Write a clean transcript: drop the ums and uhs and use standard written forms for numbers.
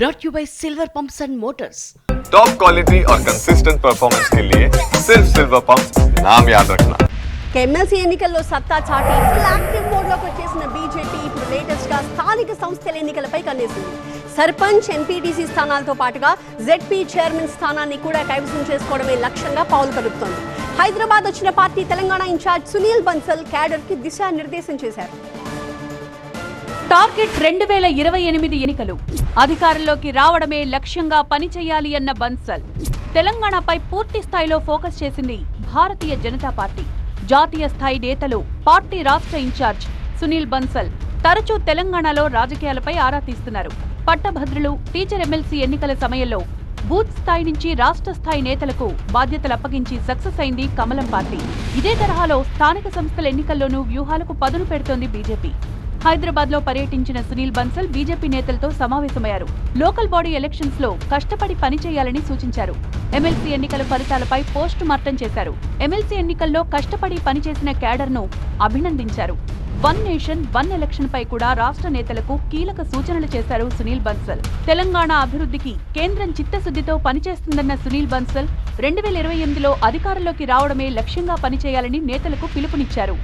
brought you by Silver Pumps and Motors. Top quality और consistent performance के लिए सिर्फ सिल्वर पंप्स नाम याद रखना। ఎమ్మెల్సీ ఎన్నికల్లో సత్తా చాటి ఫుల్ యాక్టివ్ మోడ్లోకి వచ్చేసిన బీజేపీ ఇప్పుడు లేటెస్ట్గా స్థానిక సంస్థల ఎన్నికలపై కన్నేసింది. సర్పంచ్, ఎంపీటీసీ స్థానాలతో పాటుగా జెడ్పీ చైర్మన్ స్థానాన్ని కూడా కైవసం చేసుకోవడమే లక్ష్యంగా పావులు కలుపుతోంది. హైదరాబాద్ వచ్చిన పార్టీ తెలంగాణ ఇన్ఛార్జ్ సునీల్ బన్సల్ క్యాడర్కి దిశానిర్దేశం చేశారు. టార్గెట్ 2028 ఎన్నికలు, అధికారంలోకి రావడమే లక్ష్యంగా పనిచేయాలి అన్న బన్సల్ తెలంగాణపై పూర్తి స్థాయిలో ఫోకస్ చేసింది భారతీయ జనతా పార్టీ. జాతీయ స్థాయి నేతలు, పార్టీ రాష్ట్ర ఇన్ఛార్జ్ సునీల్ బన్సల్ తరచూ తెలంగాణలో రాజకీయాలపై ఆరా తీస్తున్నారు. పట్టభద్రులు, టీచర్ ఎమ్మెల్సీ ఎన్నికల సమయంలో బూత్ స్థాయి నుంచి రాష్ట్ర స్థాయి నేతలకు బాధ్యతలు అప్పగించి సక్సెస్ అయింది కమలం పార్టీ. ఇదే తరహాలో స్థానిక సంస్థల ఎన్నికల్లోనూ వ్యూహాలకు పదును పెడుతోంది బీజేపీ. హైదరాబాద్ లో పర్యటించిన సునీల్ బన్సల్ బీజేపీ నేతలతో సమావేశమయ్యారు. లోకల్ బాడీ ఎలక్షన్స్ లో కష్టపడి పనిచేయాలని సూచించారు. ఎమ్మెల్సీ ఎన్నికల ఫలితాలపై పోస్ట్ మార్టం చేశారు. ఎమ్మెల్సీ ఎన్నికల్లో కష్టపడి పనిచేసిన క్యాడర్ ను అభినందించారు. వన్ నేషన్, వన్ ఎలక్షన్ పై కూడా రాష్ట్ర నేతలకు కీలక సూచనలు చేశారు సునీల్ బన్సల్. తెలంగాణ అభివృద్ధికి కేంద్రం చిత్తశుద్ధితో పనిచేస్తుందన్న సునీల్ బన్సల్ 2028లో అధికారంలోకి రావడమే లక్ష్యంగా పనిచేయాలని నేతలకు పిలుపునిచ్చారు.